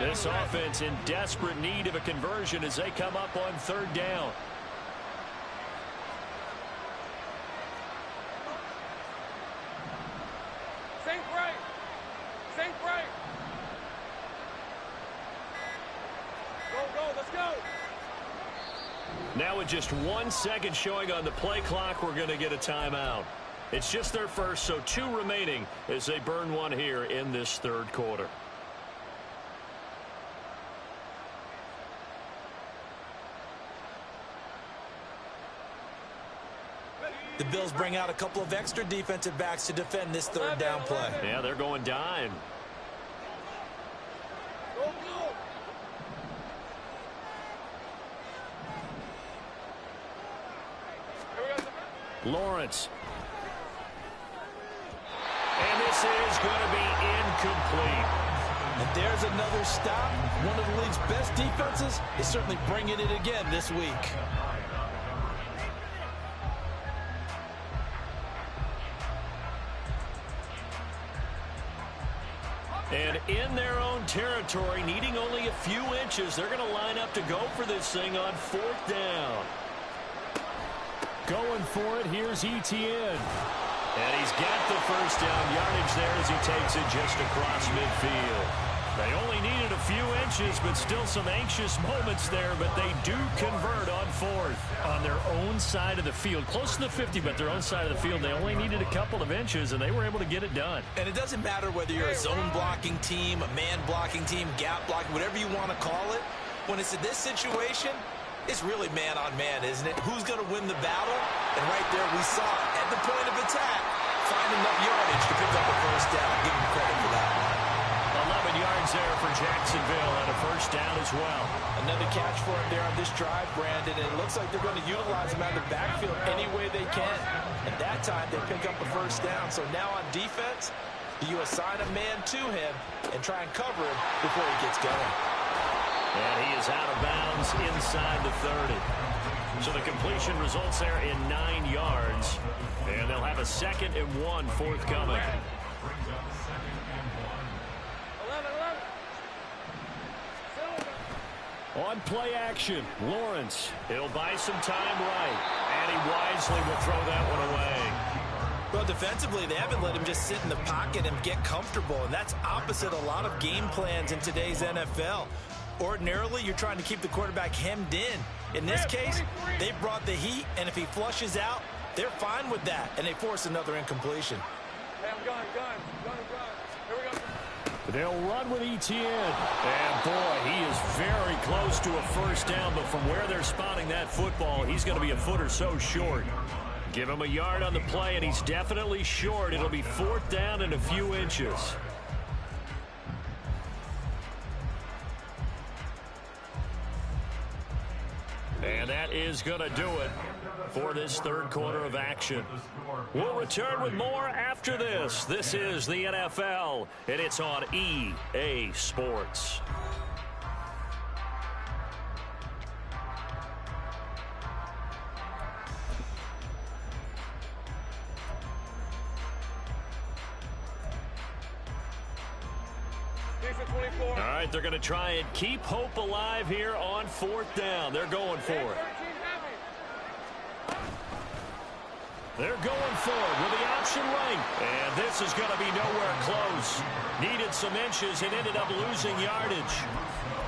This offense in desperate need of a conversion as they come up on 3rd down. Think right. Think right. Go, let's go. Now with just 1 second showing on the play clock, we're going to get a timeout. It's just their first, so 2 remaining as they burn one here in this 3rd quarter. The Bills bring out a couple of extra defensive backs to defend this 3rd down play. Yeah, they're going dime. Lawrence. And this is going to be incomplete. And there's another stop. One of the league's best defenses is certainly bringing it again this week. And in their own territory, needing only a few inches, they're going to line up to go for this thing on 4th down. Going for it, here's ETN. And he's got the first down yardage there as he takes it just across midfield. They only needed a few inches, but still some anxious moments there, but they do convert on 4th on their own side of the field. Close to the 50, but their own side of the field. They only needed a couple of inches, and they were able to get it done. And it doesn't matter whether you're a zone blocking team, a man blocking team, gap blocking, whatever you want to call it. When it's in this situation, it's really man on man, isn't it? Who's going to win the battle? And right there we saw it at the point of attack. Find enough yardage to pick up a first down. Give him credit for that. 11 yards there for Jacksonville and a first down as well. Another catch for him there on this drive, Brandon. And it looks like they're going to utilize him out of the backfield any way they can. At that time, they pick up a first down. So now on defense, you assign a man to him and try and cover him before he gets going. And he is out of bounds inside the 30. So the completion results there in 9 yards. And they'll have a 2nd and 1 forthcoming. On play action, Lawrence. He'll buy some time right. And he wisely will throw that one away. Well, defensively, they haven't let him just sit in the pocket and get comfortable, and that's opposite a lot of game plans in today's NFL. Ordinarily, you're trying to keep the quarterback hemmed in. In this case, they brought the heat, and if he flushes out, they're fine with that, and they force another incompletion. Hey, I'm gun. Here we go. They'll run with ETN. And, boy, he is very close to a first down, but from where they're spotting that football, he's going to be a foot or so short. Give him a yard on the play, and he's definitely short. It'll be 4th down and a few inches. And that is going to do it for this third quarter of action. We'll return with more after this. This is the NFL, and it's on EA Sports. All right, they're going to try and keep hope alive here on 4th down. They're going for it. They're going for it with the option right. And this is going to be nowhere close. Needed some inches and ended up losing yardage.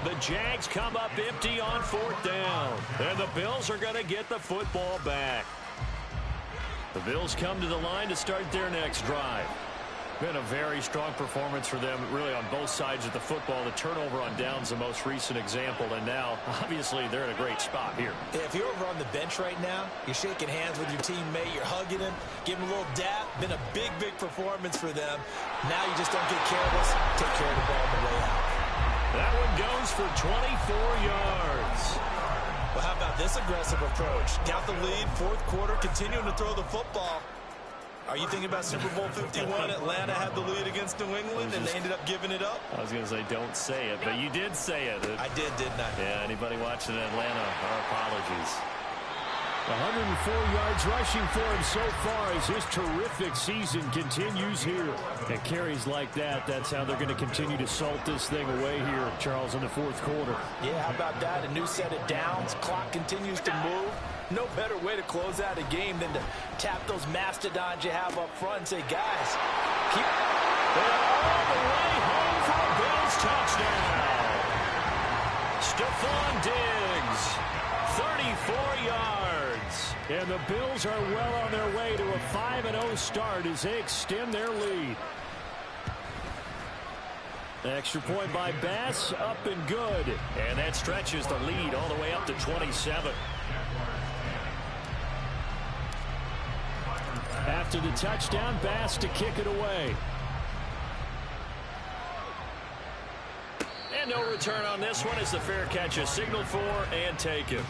The Jags come up empty on 4th down. And the Bills are going to get the football back. The Bills come to the line to start their next drive. Been a very strong performance for them, really, on both sides of the football. The turnover on downs, the most recent example, and now, obviously, they're in a great spot here. If you're over on the bench right now, you're shaking hands with your teammate, you're hugging him, giving him a little dap. Been a big, big performance for them. Now you just don't get careless. Take care of the ball on the way out. That one goes for 24 yards. Well, how about this aggressive approach? Got the lead, 4th quarter, continuing to throw the football. Are you thinking about Super Bowl 51? Atlanta had the lead against New England, and they ended up giving it up? I was going to say, don't say it, but you did say it. I didn't I? Yeah, anybody watching Atlanta, our apologies. 104 yards rushing for him so far as his terrific season continues here. And carries like that, that's how they're going to continue to salt this thing away here, Charles, in the 4th quarter. Yeah, how about that? A new set of downs. Clock continues to move. No better way to close out a game than to tap those mastodons you have up front and say, guys, keep all the way home for a Bills touchdown. Stephon Diggs, 34 yards. And the Bills are well on their way to a 5-0 start as they extend their lead. Extra point by Bass, up and good. And that stretches the lead all the way up to 27. After the touchdown, Bass to kick it away. And no return on this one as the fair catch is signaled for and taken.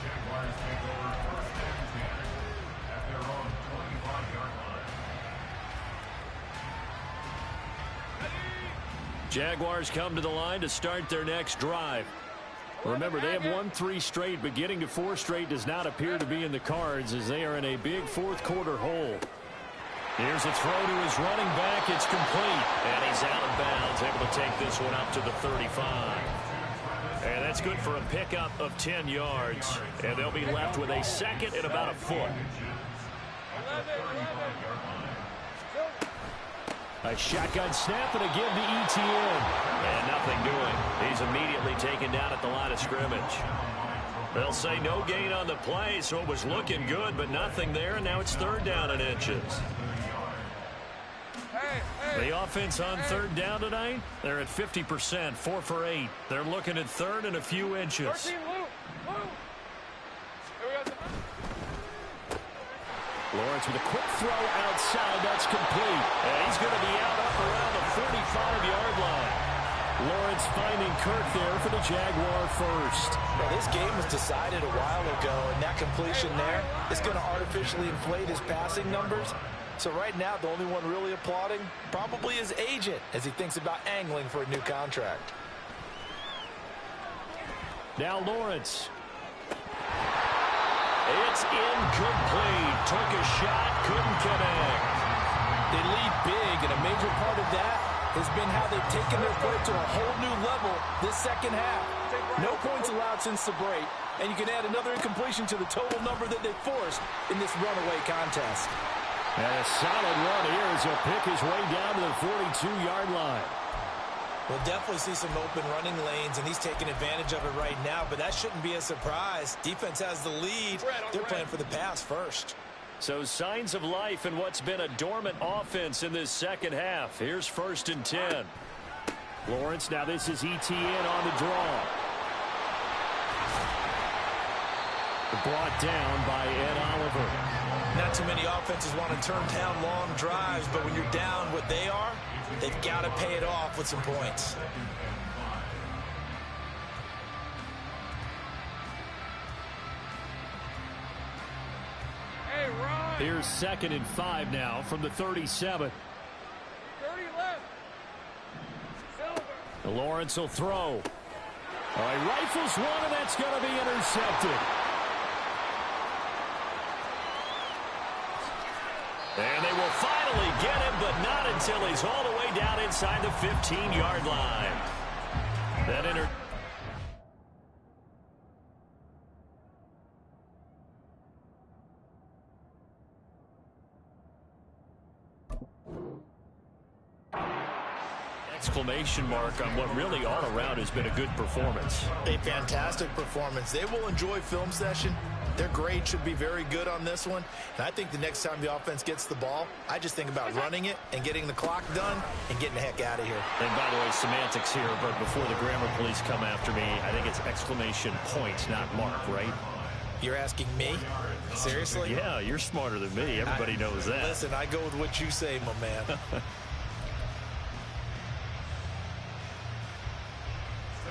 Jaguars come to the line to start their next drive. Remember, they have won 3 straight, but getting to 4 straight does not appear to be in the cards as they are in a big 4th quarter hole. Here's a throw to his running back. It's complete. And he's out of bounds, able to take this one up to the 35. And that's good for a pickup of 10 yards. And they'll be left with a second and about a foot. A shotgun snap and a give to ETN. And nothing doing. He's immediately taken down at the line of scrimmage. They'll say no gain on the play, so it was looking good, but nothing there, and now it's 3rd down and inches. The offense on 3rd down tonight, they're at 50%, 4 for 8. They're looking at 3rd and a few inches. Lawrence with a quick throw outside. That's complete. And he's going to be out up around the 45-yard line. Lawrence finding Kirk there for the Jaguar first. Well, this game was decided a while ago, and that completion there is going to artificially inflate his passing numbers. So right now, the only one really applauding probably his agent as he thinks about angling for a new contract. Now Lawrence. It's incomplete. Took a shot, couldn't connect. They lead big, and a major part of that has been how they've taken their play to a whole new level this second half. No points allowed since the break, and you can add another incompletion to the total number that they forced in this runaway contest. And a solid run here as he'll pick his way down to the 42-yard line. We'll definitely see some open running lanes, and he's taking advantage of it right now, but that shouldn't be a surprise. Defense has the lead. They're playing for the pass first. So signs of life in what's been a dormant offense in this second half. Here's 1st and 10. Lawrence, now this is ETN on the draw. Brought down by Ed Oliver. Not too many offenses want to turn down long drives, but when you're down what they are, they've got to pay it off with some points. Hey, Ron. Here's 2nd and 5 now from the 37. 30 left. Silver. Lawrence will throw. All right, rifles one, and that's going to be intercepted. And they will finally get him, but not until he's all the way down inside the 15-yard line. That exclamation mark on what really all around has been a good performance. A fantastic performance. They will enjoy film session. Their grade should be very good on this one. And I think the next time the offense gets the ball, I just think about running it and getting the clock done and getting the heck out of here. And by the way, semantics here, but before the grammar police come after me, I think it's exclamation point, not mark, right? You're asking me? Seriously? Yeah, you're smarter than me. Everybody knows that. Listen, I go with what you say, my man.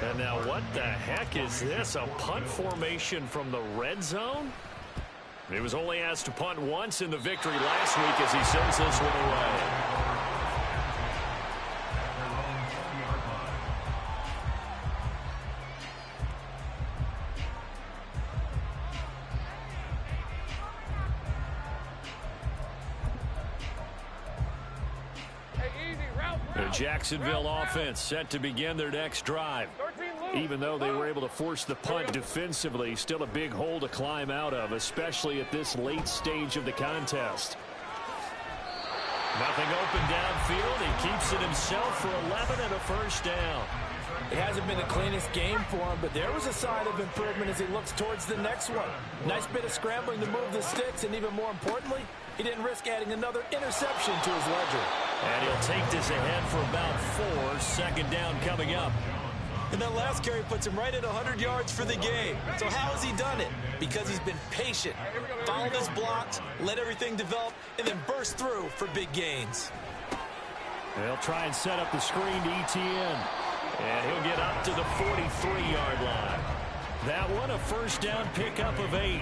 And now what the heck is this? A punt formation from the red zone? He was only asked to punt once in the victory last week as he sends this one away. The Jacksonville offense set to begin their next drive. Even though they were able to force the punt defensively, still a big hole to climb out of, especially at this late stage of the contest. Nothing open downfield. He keeps it himself for 11 and a first down. It hasn't been the cleanest game for him, but there was a sign of improvement as he looks towards the next one. Nice bit of scrambling to move the sticks, and even more importantly, he didn't risk adding another interception to his ledger. And he'll take this ahead for about 4. Second down coming up. And that last carry puts him right at 100 yards for the game. So how has he done it? Because he's been patient, followed his blocks, let everything develop, and then burst through for big gains. They'll try and set up the screen to ETN. And he'll get up to the 43-yard line. That one a first down pickup of 8.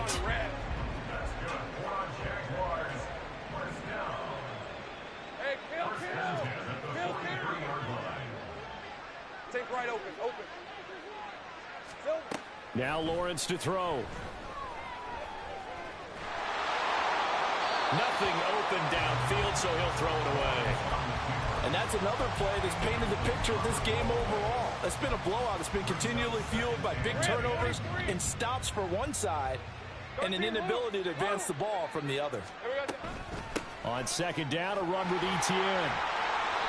Take right open. Now Lawrence to throw. Nothing open downfield, so he'll throw it away. And that's another play that's painted the picture of this game overall. It's been a blowout. It's been continually fueled by big turnovers and stops for one side and an inability to advance the ball from the other. On second down, a run with ETN.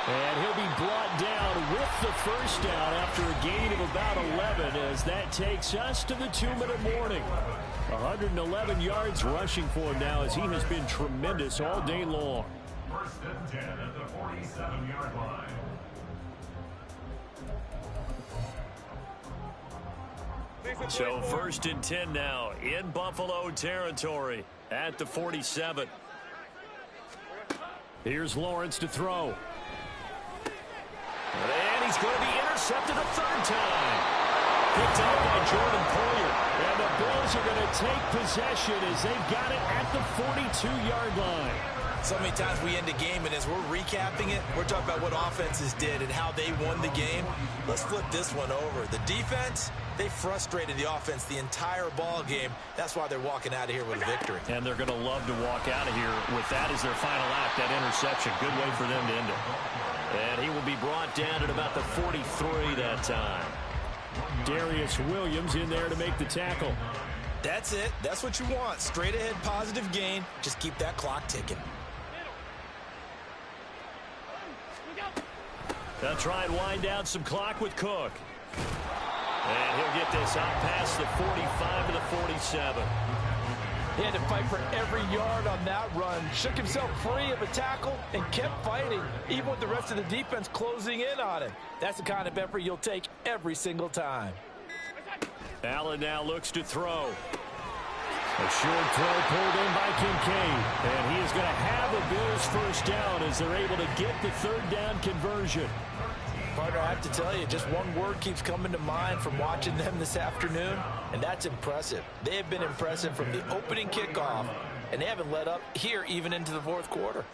And he'll be brought down with the first down after a gain of about 11 as that takes us to the 2-minute warning. 111 yards rushing for him now as he has been tremendous all day long. 1st and 10 at the 47-yard line. So 1st and 10 now in Buffalo territory at the 47. Here's Lawrence to throw. And he's going to be intercepted a third time. Picked up by Jordan Poyer. And the Bills are going to take possession as they've got it at the 42-yard line. So many times we end a game, and as we're recapping it, we're talking about what offenses did and how they won the game. Let's flip this one over. The defense, they frustrated the offense the entire ball game. That's why they're walking out of here with a victory. And they're going to love to walk out of here with that as their final act, that interception. Good way for them to end it. And he will be brought down at about the 43 that time. Darius Williams in there to make the tackle. That's it. That's what you want. Straight ahead positive gain. Just keep that clock ticking. They'll try and wind down some clock with Cook. And he'll get this out past the 45 to the 47. He had to fight for every yard on that run. Shook himself free of a tackle and kept fighting, even with the rest of the defense closing in on him. That's the kind of effort you'll take every single time. Allen now looks to throw. A short throw pulled in by Kincaid. And he is going to have a Bills first down as they're able to get the third down conversion. Partner, I have to tell you, just one word keeps coming to mind from watching them this afternoon, and that's impressive. They have been impressive from the opening kickoff, and they haven't let up here even into the fourth quarter.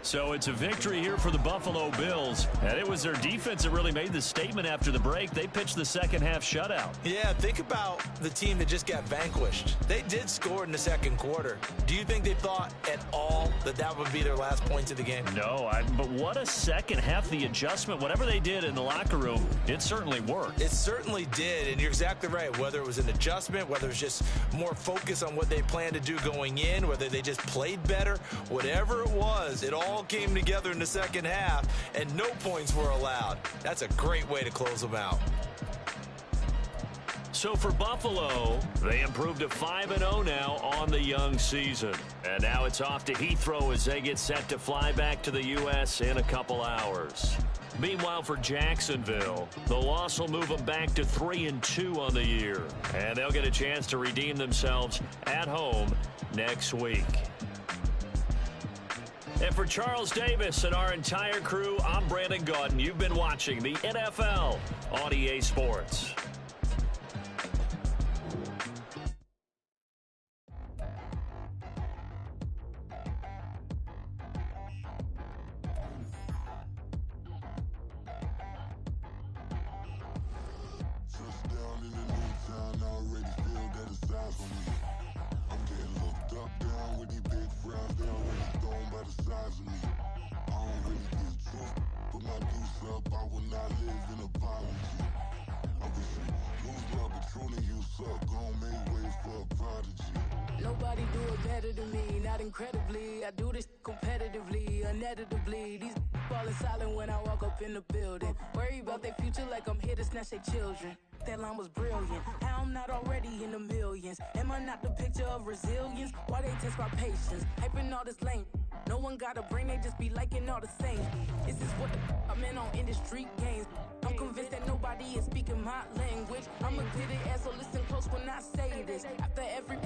So it's a victory here for the Buffalo Bills. And it was their defense that really made the statement after the break. They pitched the second half shutout. Yeah, think about the team that just got vanquished. They did score in the second quarter. Do you think they thought at all that that would be their last points of the game? No, but what a second half. The adjustment, whatever they did in the locker room, it certainly worked. It certainly did, and you're exactly right. Whether it was an adjustment, whether it was just more focus on what they planned to do going in, whether they just played better, whatever it was, it all came together in the second half, and no points were allowed. That's a great way to close them out. So for Buffalo, they improved to 5-0 now on the young season. And now it's off to Heathrow as they get set to fly back to the U.S. in a couple hours. Meanwhile, for Jacksonville, the loss will move them back to 3-2 on the year. And they'll get a chance to redeem themselves at home next week. And for Charles Davis and our entire crew, I'm Brandon Gaudin. You've been watching the NFL on EA Sports. Nobody do it better than me, not incredibly. I do this competitively, uneditably. These falling silent when I walk up in the building. Worry about their future like I'm here to snatch their children. That line was brilliant. How I'm not already in the millions. Am I not the picture of resilience? Why they test my patience? Hyping all this lame. No one got a brain, they just be liking all the same. This is what I'm in on industry games. I'm convinced that nobody is speaking my language. I'm a good ass, so listen close when I say this. After every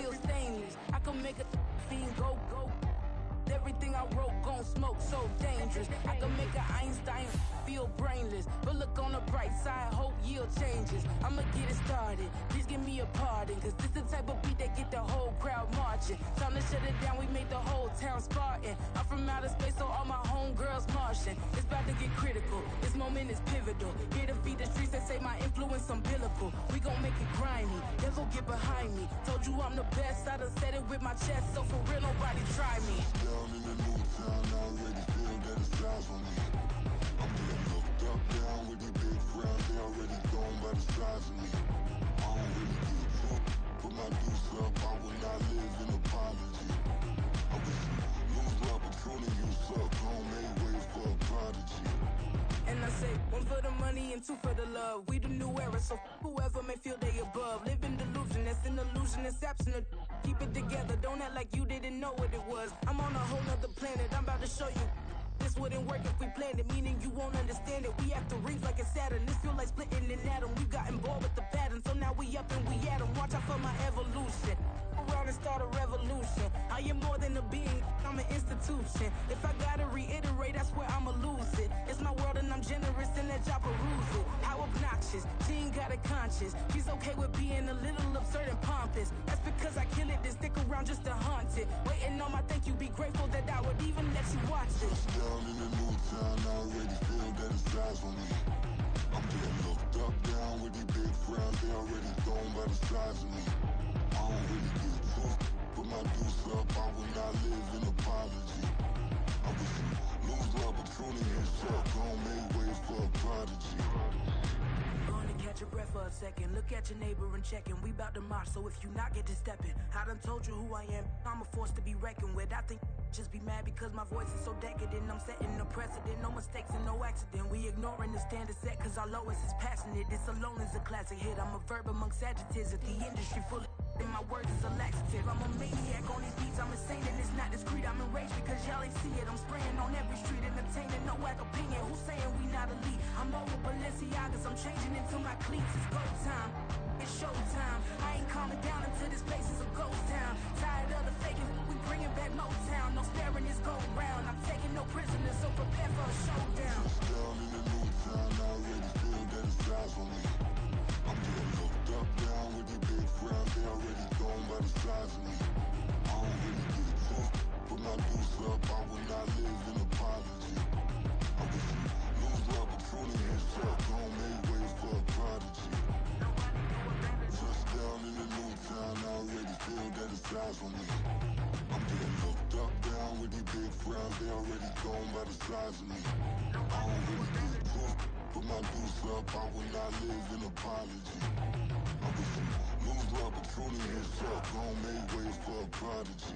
feel stainless. I can make a fiend go. Everything I wrote gon' smoke, so dangerous. I can make an Einstein feel brainless. But look on the bright side, hope yield changes. I'ma get it started, please give me a pardon. Cause this the type of beat that get the whole crowd marching. Time to shut it down, we made the whole town Spartan. I'm from outer space, so all my homegirls Martian. It's about to get critical, this moment is pivotal. Here to feed the streets that say my influence umbilical. We gon' make it grimy, devil get behind me. Told you I'm the best, I done said it with my chest. So for real, nobody try me. In the new town, I already feel that it's eyes on me. I'm getting looked up, down with these big frowns. They already gone by the size of me. I don't really get drunk, put my deuce up. I will not live in apology. I wish you lose my Patron and you suck. Home made way for a prodigy. And I say, one for the money and two for the love. We the new era, so whoever may feel they above. Live in delusion, that's an illusion, it's absent. Keep it together, don't act like you didn't know what it was. I'm on a whole nother planet, I'm about to show you. This wouldn't work if we planned it, meaning you won't understand it. We have to rings like a Saturn, this feel like splitting an atom. We got involved with the pattern, so now we up and we at 'em. Watch out for my evolution. Around and start a revolution. I am more than a being, I'm an institution. If I gotta reiterate, that's where I'ma lose it. It's my world and I'm generous and let y'all peruse it. How obnoxious, she ain't got a conscience. She's okay with being a little absurd and pompous. That's because I kill it, then stick around just to haunt it. Waiting on my thank you, be grateful that I would even let you watch it. Down in the new town, I already feel that it's eyes on me. I'm getting looked up, down with these big frowns. They already gone by the size of me. I don't really get drunk, put my deuce up. I will not live in apology. I wish you Lose the opportunity and suck. Gon' make way for a prodigy. Gonna catch your breath for a second. Look at your neighbor and check him. We bout to march, so if you not, get to stepping. I done told you who I am. I'm a force to be reckoned with. I think just be mad because my voice is so decadent. I'm setting the precedent. No mistakes and no accident. We ignoring the standard set cause our lowest is passionate. This alone is a classic hit. I'm a verb amongst adjectives. If the industry full of and my words is a laxative. I'm a maniac on these beats. I'm insane and it's not discreet. I'm enraged because y'all ain't see it. I'm spraying on every street, entertaining, no whack opinion. Who's saying we not elite? I'm over Balenciagas. I'm changing into my cleats. It's go time. It's showtime. I ain't calming down until this place is a ghost town. Tired of the faking. We bringing back Motown. No sparing this go round. I'm taking no prisoners, so prepare for a showdown. Down in the new town, I already feel that it's eyes on me. I'm getting hooked up down with the big frown. They already gone by the size of me. I don't really get it tough. Put my deuce up, I will not live in apology. I wish you lose the opportunity and suck. Gon' make way for a prodigy. Touchdown in the new town, I already feel that it's eyes on me. I'm getting hooked up down with the big frown. They already gone by the size of me. I don't really get it tough. Put my deuce up, I will not live in apology. I wish you lose the opportunity and suck. Gon' make way for a prodigy.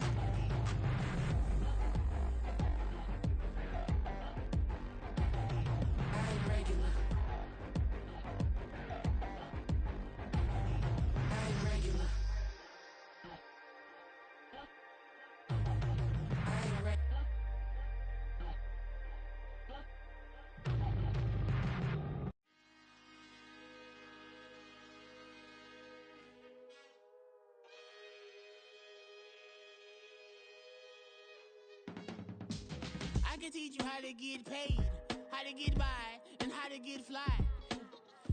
I ain't regular. I ain't regular. I ain't regular. I can teach you how to get paid, how to get by, and how to get fly.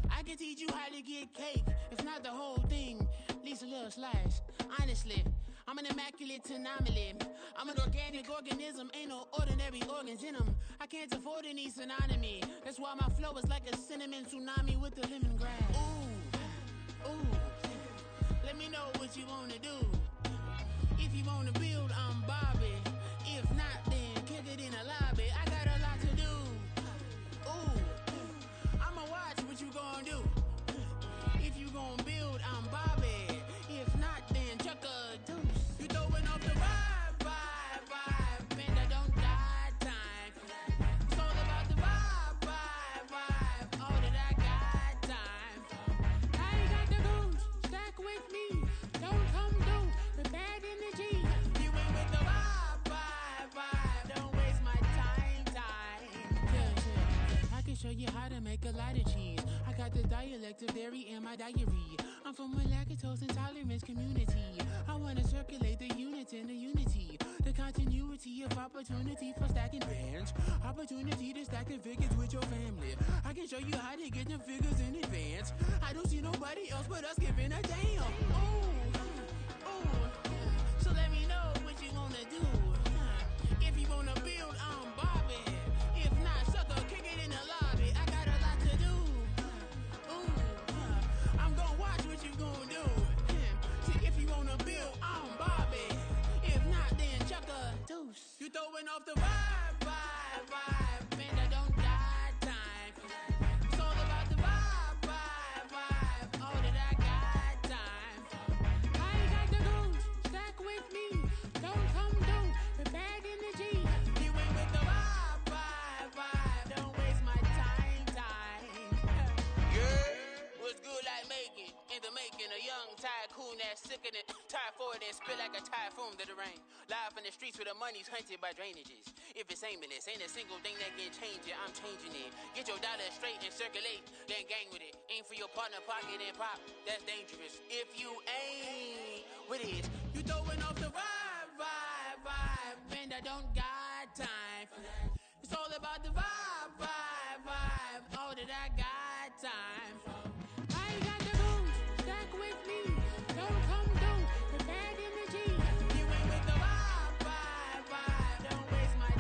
I can teach you how to get cake, if not the whole thing, at least a little slice. Honestly, I'm an immaculate anomaly. I'm an organic organism, ain't no ordinary organs in them. I can't afford any synonymy. That's why my flow is like a cinnamon tsunami with the lemongrass. Ooh, ooh, let me know what you wanna do. If you wanna build, I'm Bobby. If not, then kick it in the lobby. I got a lot to do. Ooh, I'ma watch what you gonna do. If you gonna build, I'm Bobby. If not, then chuck a deuce. You throwing off the vibe, man, I don't got time. It's all about the vibe, all that I got time. I ain't got the goose, stack with me. Don't come through with bad energy. You ain't with the vibe, don't waste my time. Yeah. I can show you how to make a lot of cheese. I got the dialect of dairy in my diary. I'm from a lactose intolerance community. I wanna circulate the units in the unity. The continuity of opportunity for stacking bands. Opportunity to stack the figures with your family. I can show you how to get them figures in advance. I don't see nobody else but us giving a damn. Ooh, so let me know what you wanna do. If you wanna build, I'm Bobby. If not, sucker, kick it in the lobby. I got a lot to do. I'm gonna watch what you gonna do. See, if you wanna build, I'm Bobby. If not, then chuck a deuce. You throwing off the vibe, man, I don't got time. It's all about the vibe, all that I got time. I ain't got the goose, stack with me. Don't come through with bad energy. You ain't with the vibe, don't waste my time. Yeah, what's good like making? In the making, a young tycoon that's sick in it. Tired for it and spit like a typhoon to the rain. Live in the streets where the money's hunted by drainages. If it's aimless, ain't a single thing that can change it. I'm changing it. Get your dollar straight and circulate, then gang with it. Aim for your partner, pocket and pop. That's dangerous. If you ain't with it, you throwing off the vibe, man, I don't got time for that. It's all about the vibe, all that I got time for. I ain't got the goose, stack with me. Don't come through with bad energy. You ain't with the vibe, don't waste my time.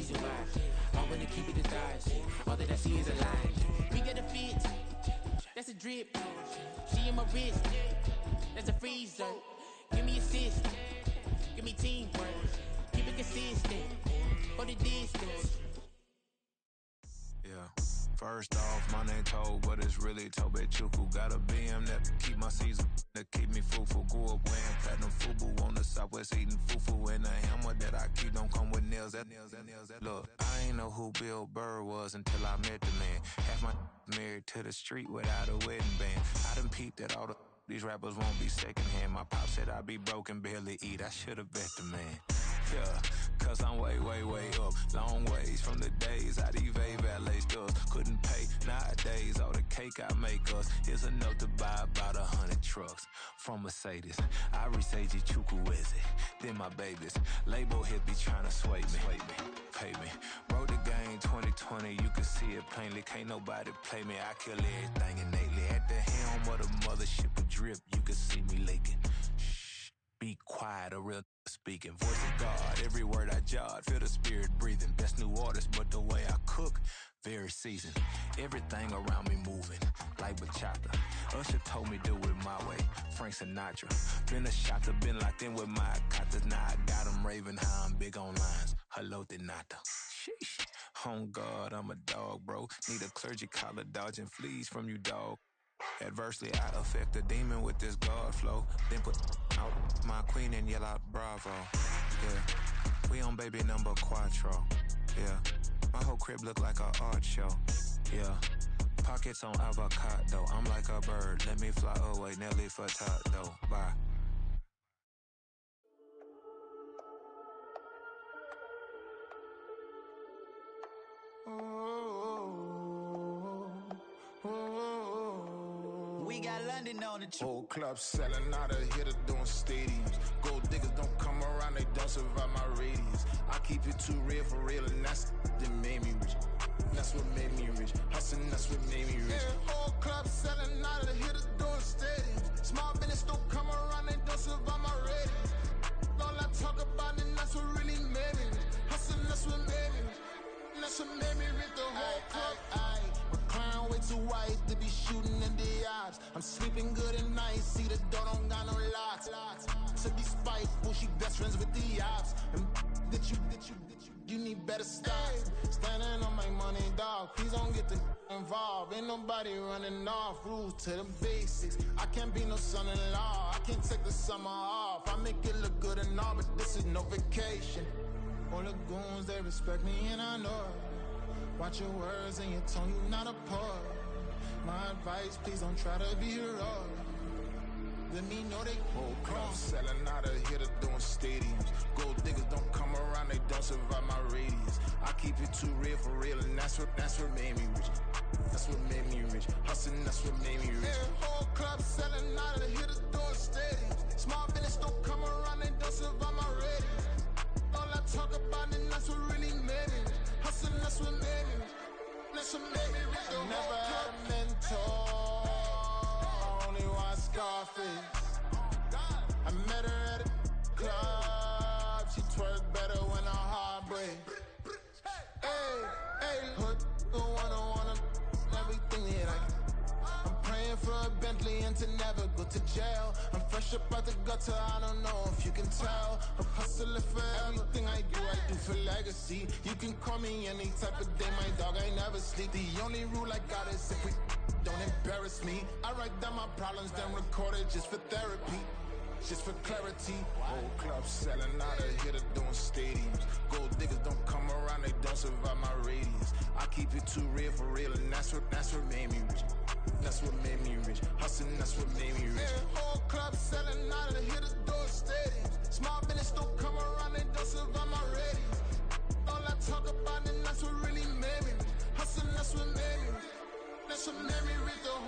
survive. All when to keep it the thighs. All that I see is a lie. We get a fit. That's a drip. She in my wrist. That's a freezer. Give me assist. Give me teamwork. Keep it consistent. For the distance. Yeah. First off, my name Toad, but it's really Tobe Chuku. Got a BM that keep my season, that keep me fruitful. Grew up wearing platinum FUBU on the Southwest, eating fufu. And the hammer that I keep don't come with nails. Look, I ain't know who Bill Burr was until I met the man. Half my married to the street without a wedding band. I done peeped that all these rappers won't be secondhand. My pop said I'd be broke and barely eat. I should've bet the man. Yeah, cause I'm way, way, way up. Long ways from the days I eBay valet stores. Couldn't pay nowadays. All the cake I make us is enough to buy about 100 trucks. From Mercedes, I resage Chukwueze. Then my babies, label hit be trying to sway me. Pay me. Wrote the game 2020, you can see it plainly. Can't nobody play me. I kill everything innately. At the helm of the mothership of drip, you can see me leaking. Shh, be quiet, a real speaking. Voice of God, every word I jot. Feel the spirit breathing. Best new artist, but the way I cook, very seasoned. Everything around me moving, like bachata. Usher told me do it my way. Frank Sinatra. Been a shotter, been locked in with my katas. Now I got them raving how I'm big on lines. Hello, Denata. Sheesh. On God, I'm a dog, bro. Need a clergy collar, dodging fleas from you, dog. Adversely, I affect the demon with this God flow. Then put out my queen and yell out bravo. Yeah, we on baby number quattro. Yeah, my whole crib look like a art show. Yeah, pockets on avocado. I'm like a bird, let me fly away. Nelly Furtado, bye. We got London on the trip. Whole club selling out of hitter doing stadiums. Gold diggers don't come around, they don't survive my radius. I keep it too real for real, and that's that made me rich. That's what made me rich. Hustling, that's what made me rich. Yeah, whole club selling out of hitters doing stadiums. Small business don't come around, they don't survive my radius. All I talk about, and that's what really made me rich. Hustling, that's what made me rich. That's what made me rich. The whole club. McLaren way too wise to be shooting in the odds. I'm sleeping good at night, see the door don't got no locks. To be spiteful, she best friends with the ops. And that you need better stop. Standing on my money, dog. Please don't get the involved. Ain't nobody running off. Rules to the basics. I can't be no son-in-law. I can't take the summer off. I make it look good and all, but this is no vacation. All the goons, they respect me and I know it. Watch your words and your tone, you not a part. My advice, please don't try to be heroic. Let me know they whole club selling out of hitter doing stadiums. Gold diggers don't come around, they don't survive my radius. I keep it too real for real, and that's what made me rich. That's what made me rich. Hustling, that's what made me rich. Yeah, whole club selling out of hitters doing stadiums. Small business don't come around, they don't survive my radius. All I talk about, and that's what really made me rich. Hustling, that's what made me rich. That's what made me rich. I never had a mentor. I only watch Scarface. I met her at a club. She twerk better when her heart breaks. Hey, hood, wanna everything that I can. I'm praying for a Bentley and to never go to jail. I'm fresh up out the gutter, I don't know if you can tell. I'm hustling for everything I do for legacy. You can call me any type of day, my dog, I never sleep. The only rule I got is if we don't embarrass me. I write down my problems, then record it just for therapy. Just for clarity. Whole club selling out of hitter doing stadiums. Gold diggers don't come around, they don't survive my radius. I keep it too real for real, and that's what made me rich. That's what made me rich. Hustling, that's what